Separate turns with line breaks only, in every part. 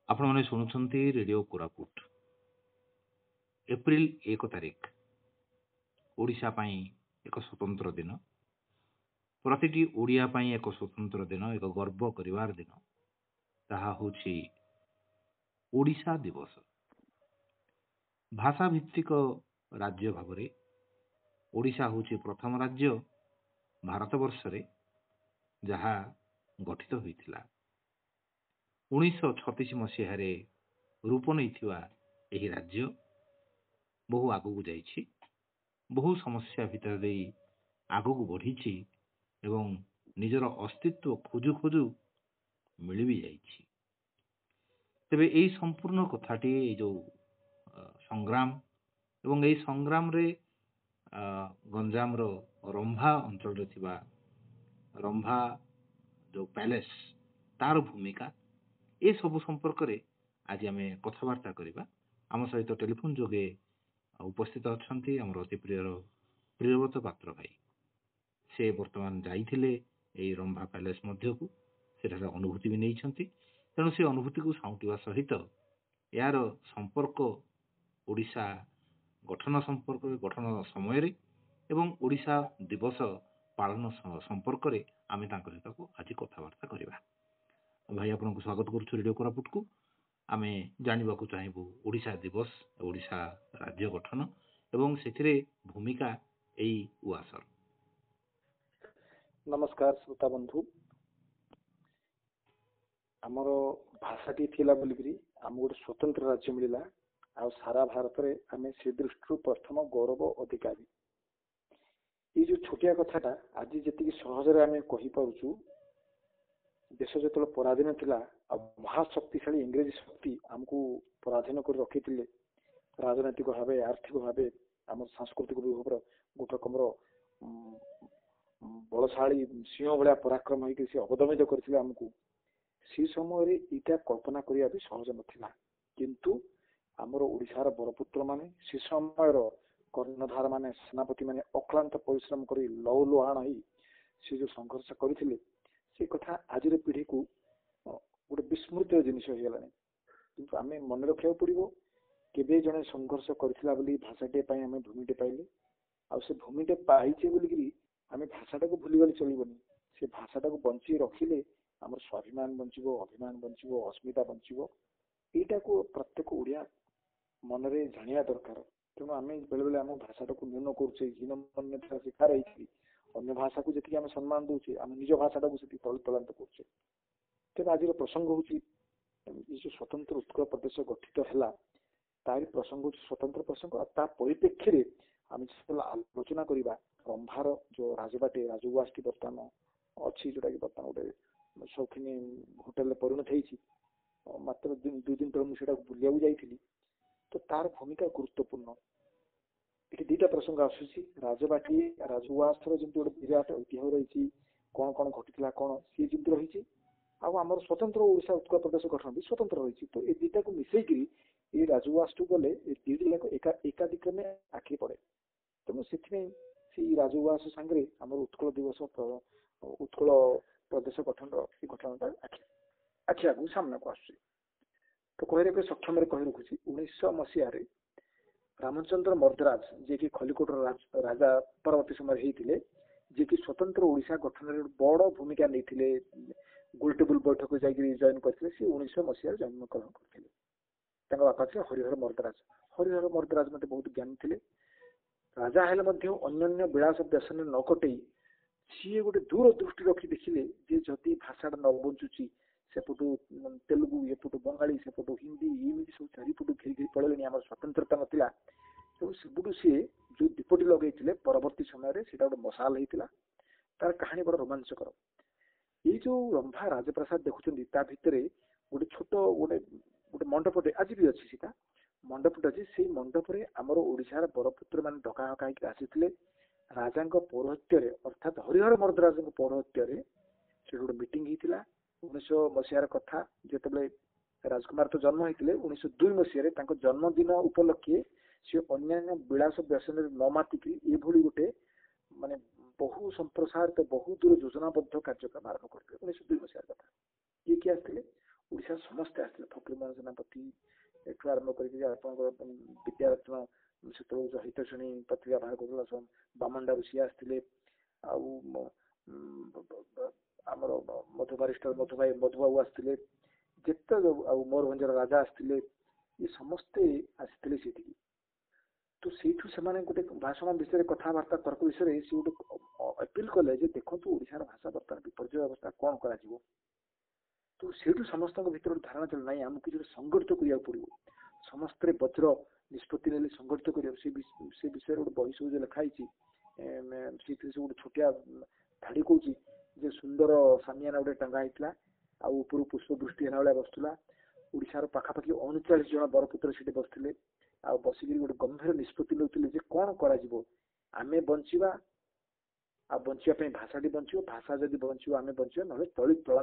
आपण मैंने शुणुंट radio Koraput April 1 तारिख ओडिशा पाई एक स्वतंत्र दिन प्रतिटी ओडिया पाई एक स्वतंत्र दिन एक गर्व करिवार दिन ताहा होछि ओडिशा दिवस। भाषा भित्तिक राज्य भावरे ओडिशा होछि प्रथम राज्य भारत वर्ष रे जहा गठित होइथिला। 1936 मसीह रूप नहीं एही राज्य बहु आगू जाइछि, बहु समस्या भितर दे आगू बढ़ी एवं निजर अस्तित्व खोजु खोजु मिल भी जाइछि। तेबे एई संपूर्ण कथाटी जो संग्राम एवं एई संग्राम रे गंजाम रो रंभा अंचल रे थिबा रंभा जो पैलेस तार भूमिका ए सब संपर्क रे आज आम कथबार्ता करबा। आम सहित टेलीफोन जोगे उपस्थित अच्छा आम अति प्रियव्रत पात्र भाई से बर्तमान जाइथिले एई रंभा पैलेस मध्य को सेठार अनुभूति भी नहीं तेणु से अनुभूति को साउंटिवा सहित यार संपर्क ओडिशा गठन संपर्क गठन समय रे एवं ओडिशा दिवस पालन संपर्क रे आमे तांकर सहित आज कथबार्ता करबा। भाई आपन स्वागत करूँ रेडियो कोरापुट को। आमे जानिबा को चाहेबू ओडिशा दिवस ओडिशा राज्य गठन एवं सेथिरे भूमिका एई उआसर।
नमस्कार श्रोता बंधु, आमर भाषाटी थिला बोलिकरी आम गोटे स्वतंत्र राज्य मिलला आ सारा भारत रे आमे से दृष्टि प्रथम गौरव अधिकारी। ये जो छोटिया कथाटा आज जी सहज आमे कहि पारुछु, देश जो पराधीन थिला महाशक्तिशाली इंग्रेजी शक्ति आमको पराधीन कर रखी राजनैतिक भाव आर्थिक भाव आम सांस्कृतिक भाव गोटे रकम बलशाली सिंह भाया पराक्रम होकर अवदमित करथिले आमको। सी समय इटा कल्पना करिया भी सहज नथिला, किंतु आमर ओडिशार बरपुत्र माने सी समय कर्णधार माने सेनापति माने अक्लांत परिश्रम करी लौ लुहाण होई से जो संघर्ष करथिले से कथा आज पीढ़ी को गोटे विस्मृत जिनिस हो गलानी। किंतु आमे मन रखिया पड़िबो केबे जने संघर्ष करथिला बोली भाषाटे पई आमे भूमिटे पाइले आ से भूमिटे पाइचे बोली आमे भाषाटा को भूली गली चलिबनी। से भाषाटा को बंची रखिले आमर स्वाभिमान बंचिबो, अभिमान बंचिबो, अस्मिता बंचिबो। एटा को प्रत्येक ओडिया मन रे जानिया दरकार। तेणु आमे बेले बेले आम भाषाटा को न्यून करूचे, हीन मान्यता शिखा रही अन्य भाषा को जी आम सम्मान दूचे आम निज भाषाटा को तलांत करुचे। तेज आज प्रसंग हूँ जो स्वतंत्र उत्कल प्रदेश गठित है तार प्रसंग हूँ स्वतंत्र प्रसंग। परिप्रेक्षी में आम आलोचना करवा रंभार जो राजबाटी राजउआसटी बर्तमान अच्छी जोटा कि बर्तमान गोटे शौखिनी होटेल परिणत हो मात्र 2 दिन तक मुझे बुलिया जाइली। तो तार भूमिका गुरुत्वपूर्ण। ये 2टा प्रसंग आसूसी राजबाटी राजउआस जमी गोटे विराट ऐतिह्य रही कौन कौन घटी कौन सी जमी रही आमर स्वतंत्र ओडिशा उत्कल प्रदेश गठन भी स्वतंत्र रही। तो ये 2टा को मिसेकरी ये राजउआस टू गले ये एकाधिक्रमे आखि पड़े। तेणु से राजउआस सांगे आम उत्कल दिवस उत्कल प्रदेश गठन घटनाटा आखि आगू सामना को आस। तो कह सक्षम कही रखुची 1900 मसीह रामचंद्र मर्दराज जे कि खलिकोट राजा परवर्ती समय होते जे कि स्वतंत्र ओडिशा गठन में बड़ भूमिका नहीं गोलटेबुल बैठक जाकर जॉइन करते। 1900 मसीह जन्म ग्रहण करते। बापा थे हरिहर मर्दराज। हरिहर मर्दराज मत बहुत ज्ञानी थे। राजा हेले अन्य विलास व्यसन न कटे सी गोटे दूरदृष्टि रखी देखिले जे जदि भाषाटा न बंचुची सेपटू तेलुगु एपटू बंगाली सेपटू हिंदी एमती सब चारिपटू घेरी घेरी पड़े आम स्वतंत्रता नाला। तो सेपटू सी जो दीपटी लगे परवर्ती समय से गोटे मसाल होता तार कहानी बड़ रोमांचकर। ये जो रंभा राजप्रसाद देखुं भितर गोटे छोट गोटे गोटे मंडपटे आज भी अच्छी सीता मंडपट अच्छी से मंडपे आमर ओडिशार बरपुत्र मान डका हका आसी राजा पौरहत्य अर्थात हरिहर मर्दराज पौरहत्य से गोटे मीटिंग होता 1900 मसीहार कथा जिते राजकुमार तो जन्म होते 1902 मसीह जन्मदिन उपलक्षे सी अन्य विलास व्यसन न मातिक ये गोटे माने बहु संप्रसारित बहु दूर योजनाबद्ध कार्यक्रम आरंभ करते 1902 मसीहार कथा। ये किए आसते ओडिशा समस्ते आसते फकीरमोहन सेनापति एठू आरंभ करके आपंकर विद्यारत्न से हितश्रेणी पत्रिका बाहर कर बामंडा ऋषि आसते आमर मधु बारिस्टर मधुभाई मधुबाबू आसते जिते मयूरभंजर राजा आसते ये समस्ते आसते से तो सेठू से गोटे भाषण विषय कथबार्ता तर्क विषय से गोटे अपील कले देखो ओडिशार भाषा बर्तमान विपर्य अवस्था कौन कर तो सेठू समस्त भर धारणा चल ना आम किसी संगठित करा पड़ो समस्ते वज्र निष्पत्ति ने संगठित कर विषय गोटे बही सब जो लिखाई गोटे छोटिया धाड़ी कौच सुंदर सामियाना गोटे टंगा होता आर पुष्पवृष्टि है भाया बसुला ओडिशार पाखापाखि 39 जन बरपुत्र से बसते आ बसिक गोटे गंभीर निष्पत्ति नौते कौन करें बंचा आ बंचापी भाषाटी बंचो भाषा जदि बंचो आम बंचा ना तलित हो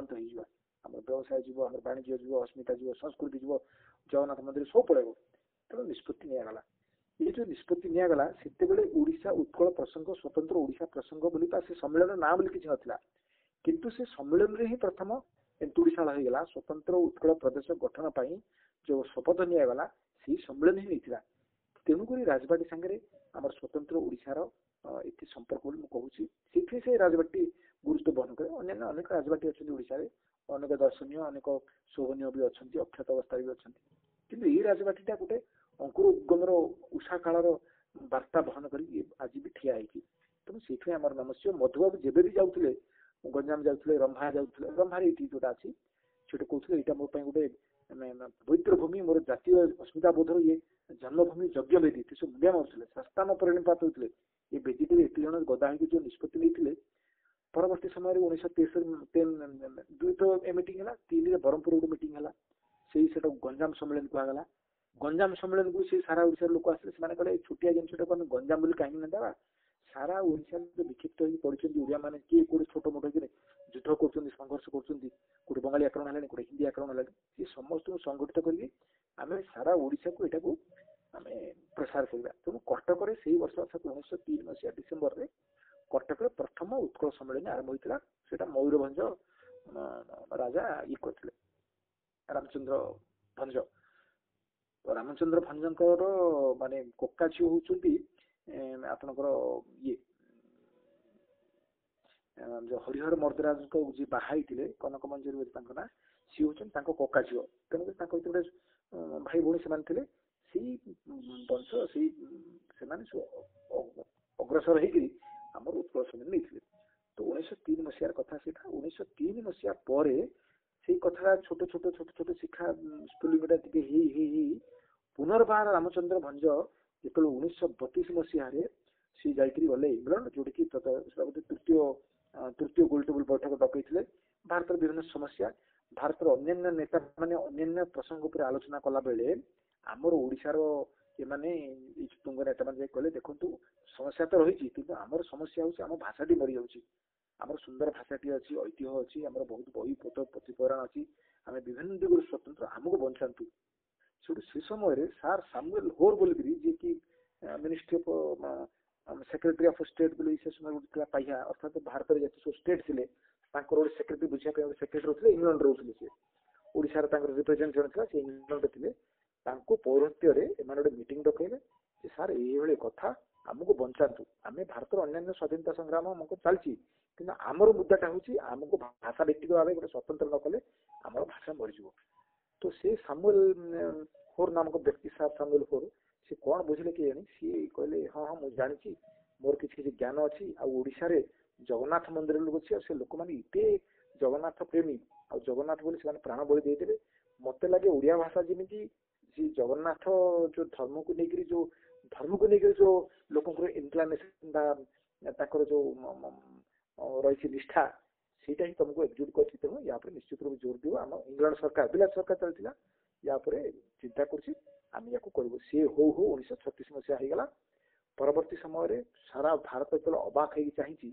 आम व्यवसाय जीव आम वाणिज्य जीव अस्मिता जीव संस्कृति जीव जगन्नाथ मंदिर सब पड़ेगा तेणु निष्पत्ति निगला ये जो निष्पत्ति निगला से ओडिशा उत्कल प्रसंग स्वतंत्र ओडिशा प्रसंग बोली से सम्मेलन ना बोली किसी नाला किंतु से सम्मेलन में ही प्रथम एंतुड़ीशाला होगा स्वतंत्र उत्कल प्रदेश गठन पर जो शपथ निगला से सम्मेलन ही नहीं तेणुक राजबाटी सांगे आम स्वतंत्र ओडिशार ये संपर्क बोली मुझे कहूँ से राजबाटी गुरुत्व बहन करे अन्य अनेक राजबाटी अच्छा ओडिशा अनेक दर्शनीय अनेक शोभनीय भी अच्छा अक्षत अवस्था भी अच्छा कि ये राजबाटीटा गोटे अंकुर उद्गमर उषा कालर वार्ता बहन कर आज भी ठिया होती तेणु से आम नमस्ते मधुबाबू जब भी जाते गंजाम जाते रंभा जाते रंभार ये जोटा अच्छी से कहते यहाँ मोपाई गोटे पवित्र भूमि मोर जातीय अस्मिता बोधर ये जन्मभूमि यज्ञ वेदी सब मुंडिया मारुले संस्थान परिणपात होते ये वेदी एत जन गदा हो जो निष्पत्ति नहीं परवर्ती समय 1963 दुई तो ए मीटिंग है 3 ब्रह्मपुर गोटे मीटिंग है से गंजाम सम्मेलन कहगला गंजाम सम्मेलन को से सारा ओडिशा लोक आसते से कहे छोटिया जिनसा को गंजाम बोली कहीं ना देवा सारा ओडिशा विक्षिप्त हो पड़ते ओडिया मैंने किए कौटे छोट मोट हो युद्ध कर संघर्ष कर बंगाली आक्रमण है हिंदी आक्रमण है ये समस्त संगठित करके आम सारा ओडिशा को यहाँ को आम प्रसार करवा तेणु कटक से वर्ष अर्थात 1903 मसीहा डिसेम्बर में कटक प्रथम उत्कल सम्मेलन आरंभ होता है मयूरभंज राजा ये करते रामचंद्र भंज रामचंद्र भंजकर माने कोका झील होती आपणकर ये जो हरिहर मर्दराज को जी बाहाई कनक मंजरी ना सी हूँ कोका झील तेणुक गोटे भाई भौणी से वंश से अग्रसर होकर आम उत्कल सम्मेलन नहीं तो 1903 मसीहार कथा से 1903 मसीहा पर से कथा छोट छोट छोट छोट शिक्षा स्कूलिंग पुनर्बार रामचंद्र भंज जो 1932 मसीह सी जाकरी गले इंग्लैंड जोटा कि तृतीय गोल टेबल बैठक डकई भारत विभिन्न समस्या भारत अन्य नेता माने अन्य प्रसंग पर आलोचना कला बेले आमर ओडिशार ये माने तुंग नेता मैंने कहले देखु समस्या तो रही कि आमर समस्या हूँ भाषाटी मरी जाऊँगी आमर सुंदर भाषाटी अच्छी ऐतिह्य अच्छी आमर बहुत बही पोत प्रतिपुराण अच्छी आम विभिन्न दिगु स्वतंत्र आमको बंचातु से समय सार सामुएल होर बोल जी कि ministry of secretary of state बोली से समय पाइया अर्थात भारत में जो स्टेट थे गोटे सेक्रेटरी बुझापी सेक्रेटरी होते इंग्लैंड रोते से ओडिशार रिप्रेजेंटेटिव था से इंग्लैंड थे पौरत्य गोटे मीटिंग डकैले सार ये कथा आमको बंचातु आम भारत अन्य स्वाधीनता संग्राम आमको चलती कि आमर मुद्दाटा हूँ आमको भाषा व्यक्तिगत भाव गोटे स्वतंत्र न कले आमर भाषा मरीज तो से सामुएल होर नामक व्यक्ति सार सामुएल होर से कौन बुझे कि सी कहले हाँ हाँ मुझे जानी मोर किसी ज्ञान अच्छी आशा जगन्नाथ मंदिर लोग अच्छे से लोक मैंने इते जगन्नाथ प्रेमी आ जगन्नाथ बोली से प्राण बलि देते मत लगे ओडिया भाषा जमी जगन्नाथ जो धर्म को लेकर जो लोक इंक्लानेसन जो रही निष्ठा सीटा ही तुमको एकजुट कर तेणु या निश्चित रूप जोर दिव आम इंग्लैंड सरकार बिलात सरकार चलता या चिंता कर सी हो 1936 मसीहा होगला परवर्ती समय सारा भारत जो अबाक हो चाहिए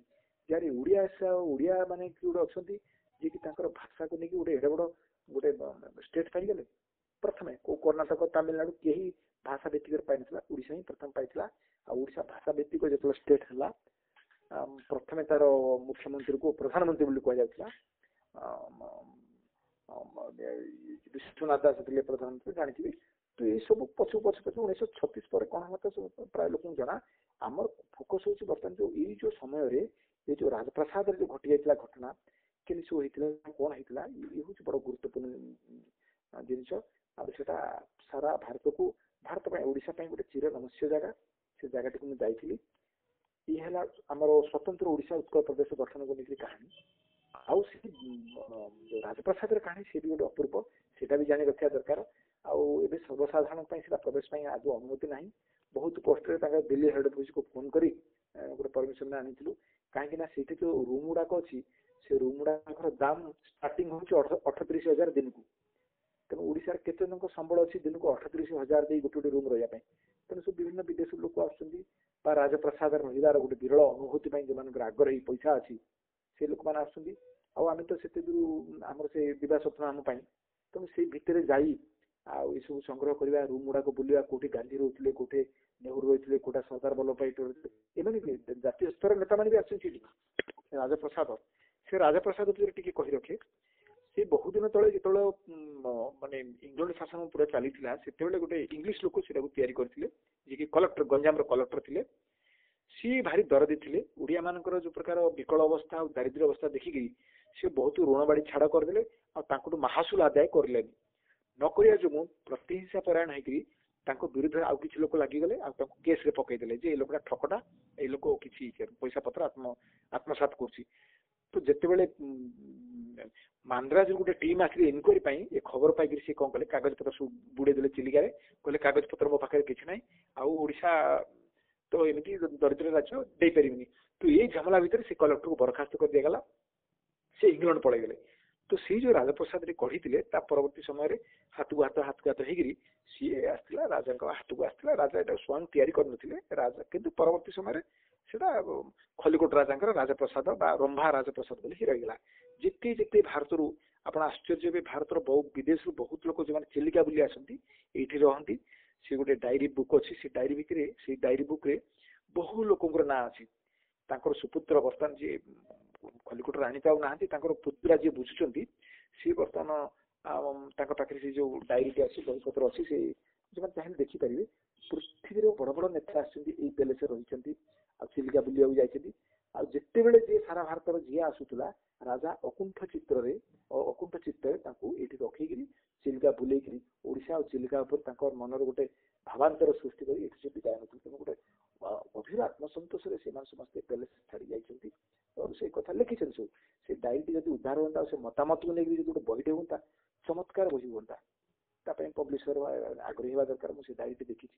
यार ओडिया माने कि गोटे अच्छा जी कि भाषा को लेकिन गोटे एडे बड़ गोटे स्टेट पाईगले प्रथम को कर्णाटक तमिलनाडु कहीं भाषा व्यक्तिगत पाई ना ओडिशा ही प्रथम पाई ओडिशा भाषा व्यक्तिगत जो स्टेट है प्रथम तार मुख्यमंत्री को प्रधानमंत्री कह ବିଶ୍ୱନାଥ ଦାସ ଥିଲେ ପ୍ରଧାନମନ୍ତ୍ରୀ ଜାଣିଥିବେ। ତ ଏଇ ସବୁ ପଛୁ 1936 ପରେ କଣ ହେଲା ତ ପ୍ରାୟ ଲୋକଙ୍କୁ ଜଣା। ଆମର ଫୋକସ ହଉଛି ବର୍ତ୍ତମାନ ଯୋଉ ଏଇ ଯୋଉ ସମୟରେ ଏଇ ଯୋଉ ରାଜପ୍ରାସାଦରେ ଯୋଉ ଘଟି ଯାଇଥିଲା ଘଟଣା କେମିତି ସବୁ ହେଇଥିଲା କଣ ହେଇଥିଲା ଇଏ ହଉଛି ବଡ ଗୁରୁତ୍ୱପୂର୍ଣ୍ଣ ଜିନିଷ। ଆଉ ସେଟା ସାରା ଭାରତ ପାଇଁ ଓଡିଶା ପାଇଁ ଗୋଟେ ଚିର ରହସ୍ୟ ଜାଗା। ସେ ଜାଗାଟିକୁ ମୁଁ ଯାଇଥିଲି। ଇଏ ହେଲା ଆମର ସ୍ୱତନ୍ତ୍ର ଓଡିଶା ଉତ୍କଳ ପ୍ରଦେଶ ଗଠନକୁ ନେଇକି କାହାଣୀ। ଆଉ ସେ ରାଜପ୍ରାସାଦର କାହାଣୀ ସେ ବି ଗୋଟେ ଅପୂର୍ବ, ସେଇଟା ବି ଜାଣି ରଖିବା ଦରକାର। ଆଉ ଏବେ ସର୍ବସାଧାରଣ ପାଇଁ ସେଟା ପ୍ରବେଶ ପାଇଁ ଆଦୌ ଅନୁମତି ନାହିଁ। ବହୁତ କଷ୍ଟରେ ତାଙ୍କ ଦିଲ୍ଲୀ ହେଡ୍ ଅଫିସକୁ ଫୋନ କରି ଗୋଟେ ପରମିଶନ ଆଣିଥିଲୁ। କାହିଁକି ନା ସେଇଠି ଯୋଉ ରୁମ୍ ଗୁଡାକ ଅଛି ସେ ରୁମ୍ ଗୁଡାକର ଦାମ ଷ୍ଟାର୍ଟିଂ ହଉଛି 38,000 ଦିନକୁ। ତେଣୁ ଓଡିଶାରେ କେତେ ଜଣଙ୍କ ସମ୍ବଳ ଅଛି ଦିନକୁ 38,000 ଦେଇ ଗୋଟେ ରୁମ୍ ରହିବା ପାଇଁ। ତେଣୁ ସବୁ ବିଭିନ୍ନ ବିଦେଶରୁ ଲୋକ ଆସୁଛନ୍ତି ବା ରାଜପ୍ରାସାଦରେ ରହିବାର ଗୋଟେ ବିରଳ ଅନୁଭୂତି ପାଇଁ ଯୋଉମାନଙ୍କର ଆଗ୍ରହୀ ପଇସା ଅଛି ସେ ଲୋକମାନେ ଆସୁଛନ୍ତି। ଆଉ ଆମେ ତ ସେତେ ଦୂର ଆମର ସେ ବିବାହ ସ୍ୱପ୍ନ ଆମ ପାଇଁ। ତେଣୁ ସେଇ ଭିତରେ ଯାଇ ଆଉ ଏସବୁ ସଂଗ୍ରହ କରିବା, ରୁମ୍ ଗୁଡାକ ବୁଲିବା, କୋଉଠି ଗାନ୍ଧୀ ରହୁଥିଲେ, କୋଉଠି ନେହେରୁ ରହିଥିଲେ, କୋଉଟା ସରଦାର ବଲ୍ଲଭ ଭାଇ ରହୁଥିଲେ, ଏମାନେ ବି ଜାତୀୟ ସ୍ତରର ନେତାମାନେ ବି ଆସୁଛନ୍ତି ରାଜପ୍ରସାଦ। ସେ ରାଜପ୍ରସାଦ ଭିତରେ ଟିକେ କହି ରଖେ ସେ ବହୁ ଦିନ ତଳେ ଯେତେବେଳେ ମାନେ ଇଂଲଣ୍ଡ ଶାସନ ପୁରା ଚାଲିଥିଲା ସେତେବେଳେ ଗୋଟେ ଇଂଲିଶ ଲୋକ ସେଟାକୁ ତିଆରି କରିଥିଲେ ଯିଏକି କଲେକ୍ଟର, ଗଞ୍ଜାମର କଲେକ୍ଟର ଥିଲେ। ସିଏ ଭାରି ଦରଦୀ ଥିଲେ। ଓଡିଆ ମାନଙ୍କର ଯୋଉ ପ୍ରକାର ବିକଳ ଅବସ୍ଥା ଆଉ ଦାରିଦ୍ର୍ୟ ଅବସ୍ଥା ଦେଖିକି ସେ ବହୁତ ଋଣ ବାଡି ଛାଡ କରିଦେଲେ ଆଉ ତାଙ୍କଠୁ ମାହାସୁଲ ଆଦାୟ କରିଲେନି। ନ କରିବା ଯୋଗୁଁ ପ୍ରତିହିଂସା ପରାୟଣ ହେଇକିରି ତାଙ୍କ ବିରୁଦ୍ଧରେ ଆଉ କିଛି ଲୋକ ଲାଗିଗଲେ ଆଉ ତାଙ୍କୁ କେସରେ ପକେଇଦେଲେ ଯେ ଏଇ ଲୋକଟା ଠକଟା, ଏଇ ଲୋକ କିଛି ପଇସା ପତ୍ର ଆତ୍ମସାତ କରୁଛି। ତ ଯେତେବେଳେ ମାନ୍ଦ୍ରାଜରୁ ଗୋଟେ ଟିମ୍ ଆସିଲେ ଇନକ୍ୱାରି ପାଇଁ ଏ ଖବର ପାଇକିରି ସେ କଣ କଲେ କାଗଜ ପତ୍ର ସବୁ ବୁଡେଇ ଦେଲେ ଚିଲିକାରେ। କହିଲେ କାଗଜ ପତ୍ର ମୋ ପାଖରେ କିଛି ନାହିଁ ଆଉ ଓଡିଶା ତ ଏମିତି ଦରିଦ୍ର ରାଜ୍ୟ ଦେଇପାରିବିନି। ତ ଏଇ ଝାମେଲା ଭିତରେ ସେ କଲେକ୍ଟରକୁ ବରଖାସ୍ତ କରି ଦିଆଗଲା। ସେ ଇଂଲଣ୍ଡ ପଳେଇଗଲେ। ତ ସେଇ ଯୋଉ ରାଜପ୍ରସାଦରେ କହିଥିଲେ ତା ପରବର୍ତ୍ତୀ ସମୟରେ ହାତକୁ ହାତ ହେଇକିରି ସିଏ ଆସିଥିଲା ରାଜାଙ୍କ ହାତକୁ ଆସିଥିଲା। ରାଜା ଏଟା ସ୍ୱୟଂ ତିଆରି କରିନଥିଲେ ରାଜା, କିନ୍ତୁ ପରବର୍ତ୍ତୀ ସମୟରେ ସେଟା ଖଲିକୋଟ ରାଜାଙ୍କର ରାଜପ୍ରସାଦ ବା ରମ୍ଭା ରାଜପ୍ରସାଦ ବୋଲି ରହିଗଲା। ଯେତେ ଭାରତରୁ ଆପଣ ଆଶ୍ଚର୍ଯ୍ୟ ହେବେ, ଭାରତର ବହୁ ବିଦେଶରୁ ବହୁତ ଲୋକ ଯୋଉମାନେ ଚିଲିକା ବୁଲି ଆସନ୍ତି ଏଇଠି ରହନ୍ତି। ସେ ଗୋଟେ ଡାଏରୀ ବୁକ୍ ଅଛି, ସେ ଡାଏରୀ ଭିତରେ ସେଇ ଡାଏରୀ ବୁକ୍ ରେ ବହୁ ଲୋକଙ୍କର ନାଁ ଅଛି। ତାଙ୍କର ସୁପୁତ୍ର ବର୍ତ୍ତମାନ ଯିଏ ଖଲିକୋଟ ରାଣୀ ତ ଆଉ ନାହାନ୍ତି, ତାଙ୍କର ପୁତ୍ରା ଯିଏ ବୁଝୁଛନ୍ତି ସିଏ ବର୍ତ୍ତମାନ ତାଙ୍କ ପାଖରେ ସେ ଯୋଉ ଡାଏରୀଟି ଅଛି, ବହିପତ୍ର ଅଛି, ସେ ସେମାନେ ଚାହିଁଲେ ଦେଖିପାରିବେ। ପୃଥିବୀର ବଡ ବଡ ନେତା ଆସିଛନ୍ତି ଏଇ ପ୍ୟାଲେସରେ ରହିଛନ୍ତି ଆଉ ଚିଲିକା ବୁଲିବାକୁ ଯାଇଛନ୍ତି। ଆଉ ଯେତେବେଳେ ଯିଏ ସାରା ଭାରତର ଯିଏ ଆସୁଥିଲା ରାଜା ଅକୁଣ୍ଠ ଚିତ୍ତରେ ତାଙ୍କୁ ଏଇଠି ରଖେଇକିରି ଚିଲିକା ବୁଲେଇକିରି ଓଡିଶା ଆଉ ଚିଲିକା ଉପରେ ତାଙ୍କର ମନର ଗୋଟେ ଭାବାନ୍ତର ସୃଷ୍ଟି କରି ଏଠି ସେ ବିଦାୟ ନଥିଲେ। ତେଣୁ ଗୋଟେ ଗଭୀର ଆତ୍ମସନ୍ତୋଷରେ ସେମାନେ ସମସ୍ତେ ପ୍ୟାଲେସ ଛାଡି ଯାଇଛନ୍ତି। ସେଇ କଥା ଲେଖିଛନ୍ତି ସବୁ। ସେ ଡାଏରୀଟି ଯଦି ଉଦ୍ଧାର ହୁଅନ୍ତା, ସେ ମତାମତକୁ ନେଇକି ଯଦି ଗୋଟେ ବହିଟେ ହୁଅନ୍ତା, ଚମତ୍କାର ବହି ହୁଅନ୍ତା। ତା ପାଇଁ ପବ୍ଲିଶର ଆଗ୍ରହୀ ହେବା ଦରକାର। ମୁଁ ସେ ଡାଏରୀଟି ଦେଖିଛି।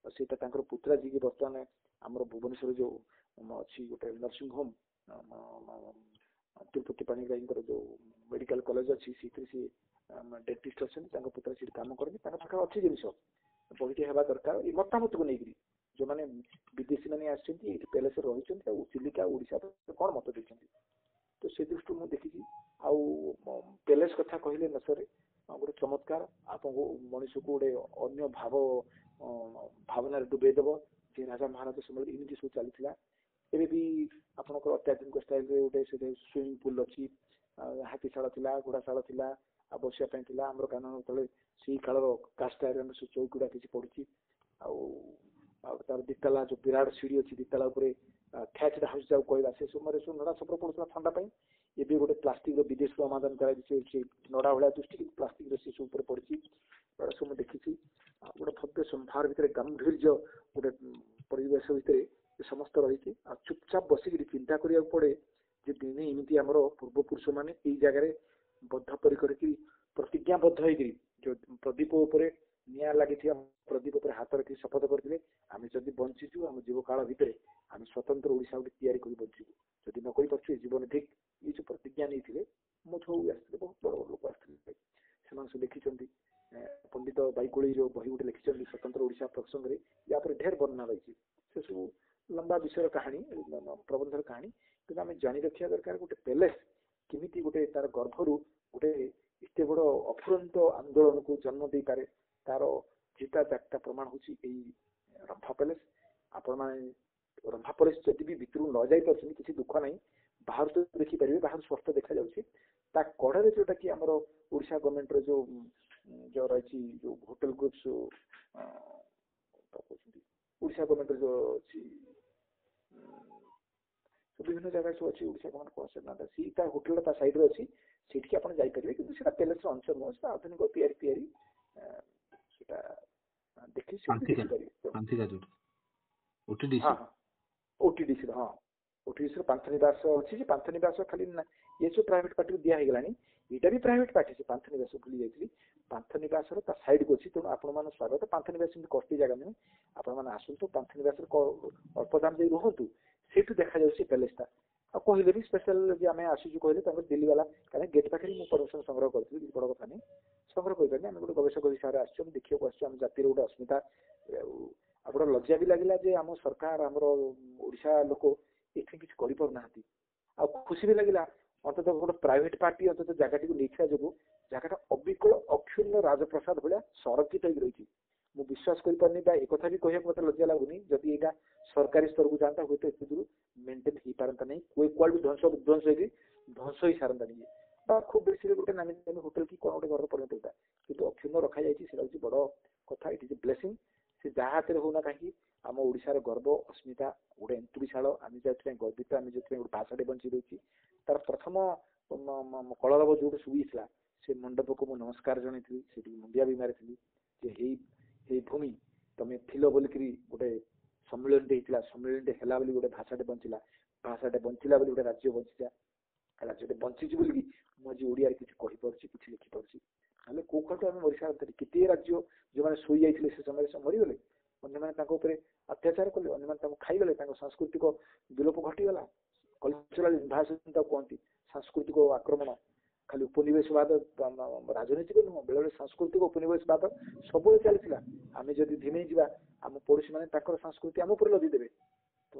ଆଉ ସେଇଟା ତାଙ୍କର ପୁତ୍ରା ଯିଏକି ବର୍ତ୍ତମାନ ଆମର ଭୁବନେଶ୍ୱର ଯୋଉ ଅଛି ଗୋଟେ ନର୍ସିଂ ହୋମ ତିରୁପତି ପାଣିଗ୍ରାହୀଙ୍କର ଯୋଉ ମେଡିକାଲ କଲେଜ ଅଛି ସେଇଥିରେ ସେ ଡେଣ୍ଟିଷ୍ଟ ଅଛନ୍ତି। ତାଙ୍କ ପୁତ୍ର ସେଠି କାମ କରନ୍ତି। ତାଙ୍କ ପାଖରେ ଅଛି ଜିନିଷ, ବହିଟି ହେବା ଦରକାର। ଏଇ ମତାମତକୁ ନେଇକିରି ଯୋଉମାନେ ବିଦେଶୀ ମାନେ ଆସିଛନ୍ତି ଏଇଠି ପ୍ୟାଲେସରେ ରହିଛନ୍ତି ଆଉ ଚିଲିକା ଓଡିଶା କଣ ମତ ଦେଇଛନ୍ତି। ତ ସେ ଦୃଷ୍ଟିରୁ ମୁଁ ଦେଖିଛି। ଆଉ ପ୍ୟାଲେସ କଥା କହିଲେ ନ ସରେ, ଗୋଟେ ଚମତ୍କାର ଆପଣଙ୍କୁ ମଣିଷକୁ ଗୋଟେ ଅନ୍ୟ ଭାବନାରେ ଡୁବେଇ ଦେବ ଯେ ରାଜା ମହାରାଜ ସମୟରେ ଏମିତି ସବୁ ଚାଲିଥିଲା। ଏବେ ବି ଆପଣଙ୍କର ଅତ୍ୟାଧୁନିକ ଷ୍ଟାଇଲରେ ଗୋଟେ ସେଠି ସୁଇମିଂ ପୁଲ ଅଛି, ହାତୀଶାଳ ଥିଲା, ଘୋଡାଶାଳ ଥିଲା, ଆଉ ବସିବା ପାଇଁ ଥିଲା। ଆମର କାନନ ତଳେ ସେଇ କାଳର କାଷ୍ଟ ଆଇରନ୍ ଚୌକିଗୁଡା କିଛି ପଡୁଛି। ଆଉ ତାର ଦିତାଲା ଯୋଉ ବିରାଟ ସିଡି ଅଛି, ଦିତାଲା ଉପରେ ଥ୍ୟାଚଡ ହାଉସ ଯାକୁ କହିବା, ସେ ସମୟରେ ସବୁ ନଡା ସଫର ପଡୁଥିଲା ଥଣ୍ଡା ପାଇଁ। ଏବେ ଗୋଟେ ପ୍ଲାଷ୍ଟିକର ବିଦେଶରୁ ଆମଦାନୀ କରାଯାଇଛି ନଡା ଭଳିଆ ଦୃଷ୍ଟି, ପ୍ଲାଷ୍ଟିକର ସେ ସବୁ ଉପରେ ପଡିଛି। ଏଗୁଡା ସବୁ ମୁଁ ଦେଖିଛି। ଆଉ ଗୋଟେ ଭବ୍ୟ ସମ୍ଭାର ଭିତରେ ଗାମ୍ଭୀର୍ଯ୍ୟ ଗୋଟେ ପରିବେଶ ଭିତରେ ଏ ସମସ୍ତ ରହିଛି। ଆଉ ଚୁପଚାପ ବସିକିରି ଚିନ୍ତା କରିବାକୁ ପଡେ ଯେ ଦିନେ ଏମିତି ଆମର ପୂର୍ବପୁରୁଷ ମାନେ ଏଇ ଜାଗାରେ ବଦ୍ଧ କରିକି ପ୍ରତିଜ୍ଞାବଦ୍ଧ ହେଇକିରି ଯୋଉ ପ୍ରଦୀପ ଉପରେ ନିଆଁ ଲାଗିଥିବା ପ୍ରଦୀପ ଉପରେ ହାତ ରଖି ଶପଥ କରିଥିଲେ ଆମେ ଯଦି ବଞ୍ଚିଛୁ ଆମ ଜୀବ କାଳ ଭିତରେ ଆମେ ସ୍ୱତନ୍ତ୍ର ଓଡିଶା ଗୋଟେ ତିଆରି କରି ବଞ୍ଚିବୁ। ଯଦି ନ କରିପାରୁଛୁ ଏ ଜୀବନ ଠିକ, ଏଇ ଯୋଉ ପ୍ରତିଜ୍ଞା ନେଇଥିଲେ ମୋ ଛଉ ଆସିଥିଲେ, ବହୁତ ବଡ ବଡ ଲୋକ ଆସିଥିଲେ। ସେମାନେ ସବୁ ଲେଖିଛନ୍ତି। ପଣ୍ଡିତ ବାଇକୁଳି ଯୋଉ ବହି ଗୋଟେ ଲେଖିଛନ୍ତି ସ୍ୱତନ୍ତ୍ର ଓଡିଶା ପ୍ରସଙ୍ଗରେ, ୟା ପରେ ଢେର ବର୍ଣ୍ଣନା ରହିଛି। ସେ ସବୁ ଲମ୍ବା ବିଷୟର କାହାଣୀ, ପ୍ରବନ୍ଧର କାହାଣୀ। କିନ୍ତୁ ଆମେ ଜାଣି ରଖିବା ଦରକାର ଗୋଟେ ପ୍ୟାଲେସ କେମିତି ଗୋଟେ ତାର ଗର୍ଭରୁ ଗୋଟେ ଏତେ ବଡ ଅଫୁରନ୍ତ ଆନ୍ଦୋଳନକୁ ଜନ୍ମ ଦେଇପାରେ। ତାର ଚିତା ଚାରିଟା ପ୍ରମାଣ ହଉଛି ଏଇ ରମ୍ଭା ପ୍ୟାଲେସ। ଆପଣ ମାନେ ରମ୍ଭା ପ୍ୟାଲେସ ଯଦି ବି ଭିତରକୁ ନ ଯାଇ ପାରୁଛନ୍ତି କିଛି ଦୁଃଖ ନାହିଁ, ବାହାରୁ ତ ଦେଖିପାରିବେ, ବାହାରୁ ସ୍ପଷ୍ଟ ଦେଖାଯାଉଛି। ତା କଡ଼ରେ ଯୋଉଟା କି ଆମର ଓଡିଶା ଗଭର୍ଣ୍ଣମେଣ୍ଟ ର ଯୋଉ ରହିଛି ଯୋଉ ହୋଟେଲ ଗ୍ରୁପ୍ସ କହୁଛନ୍ତି ଓଡିଶା ଗଭର୍ଣ୍ଣମେଣ୍ଟ ର ଯୋଉ ଅଛି ବିଭିନ୍ନ ଜାଗାରେ ସବୁ ଅଛି ଓଡିଶା ଗଭର୍ଣ୍ଣମେଣ୍ଟ କଣ ସେଟା ସେଇଟା ହୋଟେଲ ତା ସାଇଡରେ ଅଛି ସେଠିକି ଆପଣ ଯାଇପାରିବେ କିନ୍ତୁ ସେଟା ପ୍ୟାଲେସର ଅଂଶ ନୁହଁ ସେଟା ଆଧୁନିକ ତିଆରି ସେଟା ଦେଖି ସେଠି ଦେଖିପାରିବେ
ଓଟିଡିସି
ହଁ ଓଟିଡିସି ହଁ ଓଟିଡିସି ପାନ୍ଥ ନିବାସ ଅଛି ଯେ ପାନ୍ଥ ନିବାସ ଖାଲି ଏ ସବୁ ପ୍ରାଇଭେଟ ପାର୍ଟିକୁ ଦିଆ ହେଇଗଲାଣି ଏଇଟା ବି ପ୍ରାଇଭେଟ ପାର୍ଟି ସେ ପାନ୍ଥ ନିବାସ ଭୁଲି ଯାଇଥିଲି ପାନ୍ଥ ନିବାସର ତା ସାଇଡକୁ ଅଛି ତେଣୁ ଆପଣମାନଙ୍କ ସ୍ୱାଗତ ପାନ୍ଥ ନିବାସ ଏମିତି କଷ୍ଟି ଜାଗା ନୁହେଁ ଆପଣମାନେ ଆସନ୍ତୁ ପାନ୍ଥ ନିବାସରେ ଅଳ୍ପ ଦାମ ଦେଇ ରୁହନ୍ତୁ ସେଇଠୁ ଦେଖାଯାଉଛି ପ୍ୟାଲେସଟା ଆଉ କହିଲେ ବି ସ୍ପେଶାଲ ଯେ ଆମେ ଆସିଛୁ କହିଲେ ତାଙ୍କର ଦିଲ୍ଲୀ ବାଲା କାରଣ ଗେଟ୍ ପାଖରେ ମୁଁ ପରମିଶନ ସଂଗ୍ରହ କରିଥିଲି କିଛି ବଡ କଥା ନାହିଁ ସଂଗ୍ରହ କରିପାରିନି ଆମେ ଗୋଟେ ଗବେଷକ ହିସାବରେ ଆସିଛୁ ଆମେ ଦେଖିବାକୁ ଆସିଛୁ ଆମ ଜାତିର ଗୋଟେ ଅସ୍ମିତା ଆଉ ଗୋଟେ ଲଜ୍ଜା ବି ଲାଗିଲା ଯେ ଆମ ସରକାର ଆମର ଓଡିଶା ଲୋକ ଏଥିପାଇଁ କିଛି କରିପାରୁନାହାନ୍ତି ଆଉ ଖୁସି ବି ଲାଗିଲା ଅନ୍ତତଃ ଗୋଟେ ପ୍ରାଇଭେଟ ପାର୍ଟି ଅନ୍ତତଃ ଜାଗାଟିକୁ ନେଇଥିବା ଯୋଗୁଁ ଜାଗାଟା ଅବିକଳ ଅକ୍ଷୁର୍ଣ୍ଣ ରାଜପ୍ରସାଦ ଭଳିଆ ସଂରକ୍ଷିତ ହେଇକି ରହିଛି ମୁଁ ବିଶ୍ୱାସ କରିପାରୁନି ବା ଏକଥା ବି କହିବାକୁ ମତେ ଲଜ୍ଜା ଲାଗୁନି ଯଦି ଏଇଟା ସରକାରୀ ସ୍ତରକୁ ଯାଆନ୍ତା ହୁଏତ ଏତେ ଦୂର ମେଣ୍ଟେନ ହେଇପାରନ୍ତା ନାହିଁ କୁଆଡେ ବି ଧ୍ୱଂସ ହେଇକି ଧ୍ୱଂସ ହେଇ ସାରନ୍ତାନି ବା ଖୁବ ବେଶୀ ଗୋଟେ ନାମୀ ଦାମୀ ହୋଟେଲ କି କଣ ଗୋଟେ ଘରର ପରିଣତ ହେଇତା କିନ୍ତୁ ଅକ୍ଷୁର୍ଣ୍ଣ ରଖାଯାଇଛି ସେଇଟା ହଉଛି ବଡ କଥା ଇଟ୍ ଇଜ ବ୍ଲେସିଂ ସେ ଯାହା ହାତରେ ହଉନା କାହିଁକି ଆମ ଓଡିଶାର ଗର୍ବ ଅସ୍ମିତା ଗୋଟେ ଏନ୍ତୁଡ଼ିଶାଳ ଆମେ ଯେଉଁଥିପାଇଁ ଗର୍ବିତ ଆମେ ଯେଉଁଥିପାଇଁ ଗୋଟେ ଭାଷାଟେ ବଞ୍ଚି ରହିଛି ତାର ପ୍ରଥମ କଳରବ ଯୋଉଠି ଶୁଇଥିଲା ସେ ମଣ୍ଡପକୁ ମୁଁ ନମସ୍କାର ଜଣେଇଥିଲି ସେଠି ମୁଣ୍ଡିଆ ବି ମାରିଥିଲି ଯେ ଏଇ ଭୂମି ତମେ ଥିଲ ବୋଲିକିରି ଗୋଟେ ସମ୍ମିଳନୀଟେ ହେଇଥିଲା ସମ୍ମିଳନୀଟେ ହେଲା ବୋଲି ଗୋଟେ ଭାଷାଟେ ବଞ୍ଚିଲା ବୋଲି ଗୋଟେ ରାଜ୍ୟ ବଞ୍ଚିଲା ରାଜ୍ୟଟେ ବଞ୍ଚିଛି ବୋଲିକି ମୁଁ ଆଜି ଓଡିଆରେ କିଛି କହିପାରୁଛି କିଛି ଲେଖିପାରୁଛି ନହେଲେ କୋଉ ଖଣ୍ଡ ଆମେ ମରିସାରନ୍ତେ କେତେ ରାଜ୍ୟ ଯୋଉମାନେ ଶୋଇ ଯାଇଥିଲେ ସେ ସମୟରେ ସେ ମରିଗଲେ ଅନ୍ୟମାନେ ତାଙ୍କ ଉପରେ ଅତ୍ୟାଚାର କଲେ ଅନ୍ୟମାନେ ତାଙ୍କୁ ଖାଇଗଲେ ତାଙ୍କ ସାଂସ୍କୃତିକ ବିଲୋପ ଘଟିଗଲା କଲଚରାଲ ଇନଭାଜନ ତାକୁ କୁହନ୍ତି ସାଂସ୍କୃତିକ ଆକ୍ରମଣ ଖାଲି ଉପନିବେଶବାଦ ରାଜନୈତିକ ନୁହଁ ବେଳେବେଳେ ସାଂସ୍କୃତିକ ଉପନିବେଶବାଦ ସବୁବେଳେ ଚାଲିଥିଲା ଆମେ ଯଦି ଧିମେଇ ଯିବା ଆମ ପଡୋଶୀ ମାନେ ତାଙ୍କର ସଂସ୍କୃତି ଆମ ଉପରେ ଲଦି ଦେବେ ତ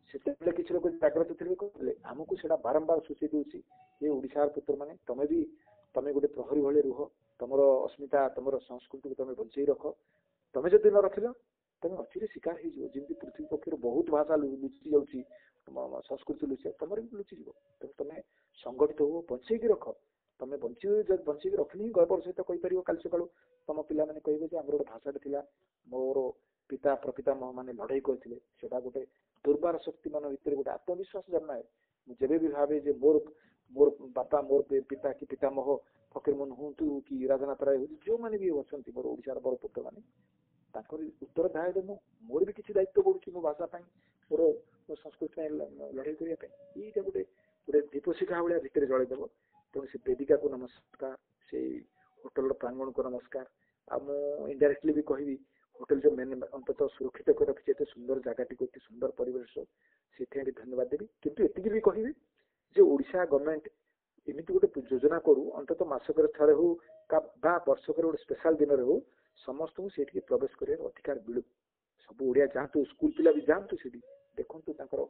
ସେତେବେଳେ କିଛି ଲୋକ ଜାଗ୍ରତ ଥିଲେ କହିଲେ ଆମକୁ ସେଇଟା ବାରମ୍ବାର ସୂଚେଇ ଦଉଛି ଯେ ଓଡିଶାର ପୁତ୍ର ମାନେ ତମେ ଗୋଟେ ପ୍ରହରୀ ଭଳି ରୁହ ତମର ଅସ୍ମିତା ତମର ସଂସ୍କୃତିକୁ ତମେ ବଞ୍ଚେଇ ରଖ ତମେ ଯଦି ନ ରଖିଲ ତମେ ଅଚିରେ ଶିକାର ହେଇଯିବ ଯେମିତି ପୃଥିବୀ ପକ୍ଷରୁ ବହୁତ ଭାଷା ଲୁଚି ଯାଉଛି ସଂସ୍କୃତି ଲୁଚି ତମର ବି ଲୁଚିଯିବ ତେଣୁ ତମେ ସଂଗଠିତ ହୁଅ ବଞ୍ଚେଇକି ରଖ ତମେ ବଞ୍ଚେଇକି ରଖିଲେ ହିଁ ଗର୍ବର ସହିତ କହିପାରିବ କାଲି ସକାଳୁ ତମ ପିଲାମାନେ କହିବେ ଯେ ଆମର ଗୋଟେ ଭାଷାଟେ ଥିଲା ମୋର ପିତା ପ୍ରପିତାମହ ମାନେ ଲଢେଇ କରିଥିଲେ ସେଟା ଗୋଟେ ଦୁର୍ବାର ଶକ୍ତି ମାନ ଭିତରେ ଗୋଟେ ଆତ୍ମବିଶ୍ୱାସ ଜନ୍ମାଏ ମୁଁ ଯେବେ ବି ଭାବେ ଯେ ମୋର ବାପା ମୋର ପିତା କି ପିତାମହ ଫକୀରମୋହନ ହୁଅନ୍ତୁ କି ରାଜନାଥ ରାୟ ହୁଅନ୍ତୁ ଯୋଉମାନେ ବି ଅଛନ୍ତି ମୋର ଓଡିଶାର ବଡ ପୁତ୍ର ମାନେ ତାଙ୍କର ଉତ୍ତର ଧାରରେ ମୋର ବି କିଛି ଦାୟିତ୍ୱ ପଡୁଛି ମୋ ଭାଷା ପାଇଁ ମୋ ସଂସ୍କୃତି ପାଇଁ ଲଢେଇ କରିବା ପାଇଁ ଏଇଟା ଗୋଟେ ଦୀପଶିଖା ଭଳିଆ ଭିତରେ ଜଳେଇଦେବ ତେଣୁ ସେ ବେଦିକାକୁ ନମସ୍କାର ସେଇ ହୋଟେଲର ପ୍ରାଙ୍ଗଣକୁ ନମସ୍କାର ଆଉ ମୁଁ ଇନଡାଇରେକ୍ଟଲି ବି କହିବି ହୋଟେଲ ଯୋଉ ଅନ୍ତତଃ ସୁରକ୍ଷିତ କରି ରଖିଛି ଏତେ ସୁନ୍ଦର ଜାଗାଟିକୁ ଏତେ ସୁନ୍ଦର ପରିବେଶ ସେଥିପାଇଁ ବି ଧନ୍ୟବାଦ ଦେବି କିନ୍ତୁ ଏତିକି ବି କହିବି ଯେ ଓଡିଶା ଗଭର୍ଣ୍ଣମେଣ୍ଟ ଏମିତି ଗୋଟେ ଯୋଜନା କରୁ ଅନ୍ତତଃ ମାସକରେ ଥରେ ହଉ ବା ବର୍ଷକରେ ଗୋଟେ ସ୍ପେଶାଲ ଦିନରେ ହଉ ସମସ୍ତଙ୍କୁ ସେଇଠିକି ପ୍ରବେଶ କରିବାର ଅଧିକାର ମିଳୁ ସବୁ ଓଡିଆ ଯାଆନ୍ତୁ ସ୍କୁଲ ପିଲା ବି ଯାଆନ୍ତୁ ସେଠି ଦେଖନ୍ତୁ ତାଙ୍କର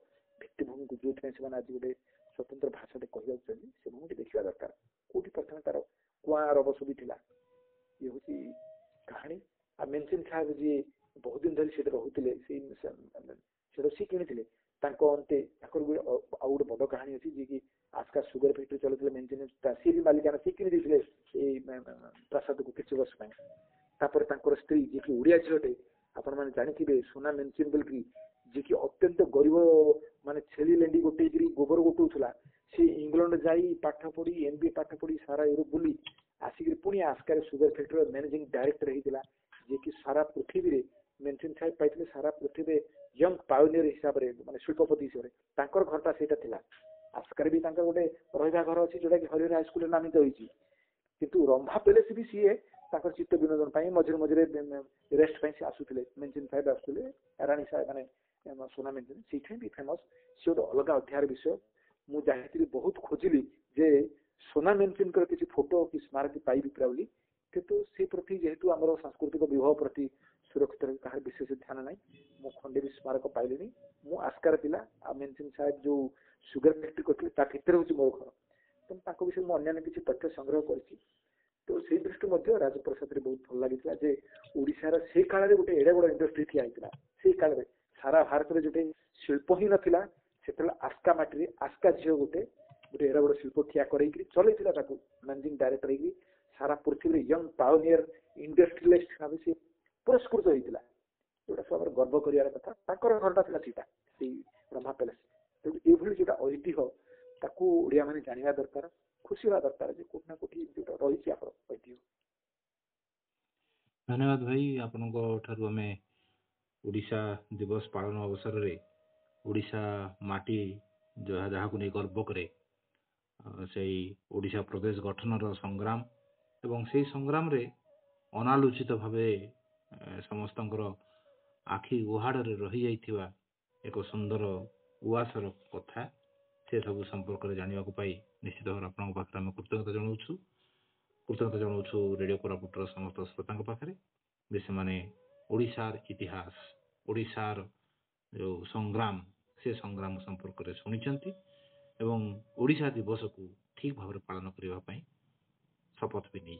ଭିତ୍ତିଭୂମିକୁ ଯୋଉଥିପାଇଁ ସେମାନେ ଆଜି ଗୋଟେ ସ୍ୱତନ୍ତ୍ର ଭାଷାଟେ କହିବାକୁ ଚାହିଁନ୍ତି ସେ ଭୂମିଟି ଦେଖିବା ଦରକାର କୋଉଠି ପ୍ରଥମେ ତାର କୁଆ ରବ ସବୁ ଥିଲା ଇଏ ହଉଛି କାହାଣୀ ଆଉ ମେନସିନ ସାହେବ ଯିଏ ବହୁତ ଦିନ ଧରି ସେଠି ରହୁଥିଲେ ସେଟା ସିଏ କିଣିଥିଲେ ତାଙ୍କ ଅନ୍ତେ ତାଙ୍କର ଆଉ ଗୋଟେ ବଡ କାହାଣୀ ଅଛି ଯିଏକି ଆସ୍କା ସୁଗର ଫ୍ୟାକ୍ଟ୍ରି ଚଳୁଥିଲେ ମେନସିନ ସିଏ ବି ମାଲିକାନା ସିଏ କିଣି ଦେଇଥିଲେ ଏଇ ପ୍ରାସାଦକୁ କିଛି ବର୍ଷ ପାଇଁ ତାପରେ ତାଙ୍କର ସ୍ତ୍ରୀ ଯିଏକି ଓଡିଆ ଝିଅଟେ ଆପଣ ମାନେ ଜାଣିଥିବେ ସୁନା ମେନସିନ ବୋଲିକି ଯିଏକି ଅତ୍ୟନ୍ତ ଗରିବ ମାନେ ଛେଳି ଲେଣ୍ଡି ଗୋଟେଇକିରି ଗୋବର ଗୋଟଉଥିଲା ସେ ଇଂଲଣ୍ଡ ଯାଇ ପାଠ ପଢି MBA ପାଠ ପଢି ସାରା ୟୁରୋପ ବୁଲି ଆସିକିରି ପୁଣି ଆସ୍କାରେ ସୁଗର ଫ୍ୟାକ୍ଟ୍ରିର ମ୍ୟାନେଜିଂ ଡାଇରେକ୍ଟର ହେଇଥିଲା ଯିଏକି ସାରା ପୃଥିବୀରେ ମେନସିନ ସାହେବ ପାଇଥିଲେ ସାରା ପୃଥିବୀରେ ୟଙ୍ଗ ପାଓନିୟର ହିସାବରେ ମାନେ ଶିଳ୍ପପତି ହିସାବରେ ତାଙ୍କର ଘରଟା ସେଇଟା ଥିଲା ଆସ୍କାରେ ବି ତାଙ୍କର ଗୋଟେ ରହିବା ଘର ଅଛି ଯୋଉଟାକି ହରିହର ହାଇସ୍କୁଲରେ ନାମିତ ହେଇଛି କିନ୍ତୁ ରମ୍ଭା ପ୍ୟାଲେସ ବି ସିଏ ତାଙ୍କର ଚିତ୍ତ ବିନୋଦନ ପାଇଁ ମଝିରେ ମଝିରେ ରେଷ୍ଟ ପାଇଁ ସେ ଆସୁଥିଲେ ମେନସିନ ସାହେବ ଆସୁଥିଲେ ରାଣୀ ସାହେବ ମାନେ ସୁନା ମେନସିନ ସେଇଥିପାଇଁ ବି ଫେମସ ସେ ଗୋଟେ ଅଲଗା ଅଧ୍ୟାୟର ବିଷୟ ମୁଁ ଯାଇଥିଲି ବହୁତ ଖୋଜିଲି ଯେ ସୁନା ମେନସିନଙ୍କର କିଛି ଫଟୋ କି ସ୍ମାରକୀ ପାଇବି ପୁରା ବୋଲି କିନ୍ତୁ ସେ ପ୍ରତି ଯେହେତୁ ଆମର ସାଂସ୍କୃତିକ ବିଭବ ପ୍ରତି ସୁରକ୍ଷିତ କାହାର ବିଶେଷ ଧ୍ୟାନ ନାହିଁ ମୁଁ ଖଣ୍ଡେ ବି ସ୍ମାରକ ପାଇଲିନି ମୁଁ ଆସ୍କାର ଥିଲା ଆଉ ମେନସିନ ସାହେବ ଯୋଉ ସୁଗର ଫ୍ୟାକ୍ଟ୍ରି କରିଥିଲେ ତା ଭିତରେ ହଉଛି ମୋ ଘର ତେଣୁ ତାଙ୍କ ବିଷୟରେ ମୁଁ ଅନ୍ୟାନ୍ୟ କିଛି ତଥ୍ୟ ସଂଗ୍ରହ କରିଛି ତ ସେଇ ଦୃଷ୍ଟି ମଧ୍ୟ ରାଜପ୍ରସାଦରେ ବହୁତ ଭଲ ଲାଗିଥିଲା ଯେ ଓଡିଶାର ସେଇ କାଳରେ ଗୋଟେ ଏଡେ ବଡ ଇଣ୍ଡଷ୍ଟ୍ରି ଠିଆ ହେଇଥିଲା ସେଇ କାଳରେ ସାରା ଭାରତରେ ଯୋଉଟେ ଶିଳ୍ପ ହିଁ ନଥିଲା ସେତେବେଳେ ଆସ୍କା ମାଟିରେ ଆସ୍କା ଝିଅ ଗୋଟେ गोटे एडा बड़ शिल्प ठिया करैकरी चलैथिला ताकू मैनेजिंग डायरेक्टर ହେଇକି सारा पृथ्वी यंग पायोनियर इंडस्ट्रियलिस्ट भाबे से पुरस्कृत होइतिला जोटा सब गर्व करियार कथा ताकर घरटा थिला सीटा सेई ब्रह्मा पैलेस तो एभली जोटा ऐतिह्य ताकू ओडिया माने जानिबा दरकार खुशी होगा दरकार जे कोठ ना कोठी जोटा रहिछि आपन ऐतिह्य।
धन्यवाद भाई आपनको ठारू आमे ओडिशा दिवस पालन अवसर रे ओडिशा माटी जहाँ को नहीं गर्व करे से ओडिशा प्रदेश गठन संग्राम एवं से संग्राम रे अनालोचित भावे समस्त आखि गुहाड़ रही जाइथिबा एक सुंदर उआसर कथा से सब संपर्क में जानिबा पाई निश्चित भाव आपन पाखरे आम कृतज्ञता जनाऊँ रेडियो कोरापुटर समस्त श्रोता पाखरे से माने ओडिशार इतिहास ओडिशार जो संग्राम से संग्राम संपर्क में शुणी एवं ओडिशा दिवस को ठीक भाव पालन करने शपथ भी नहीं।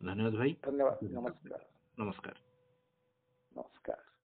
धन्यवाद भाई।
धन्यवाद। नमस्कार।
नमस्कार।
नमस्कार।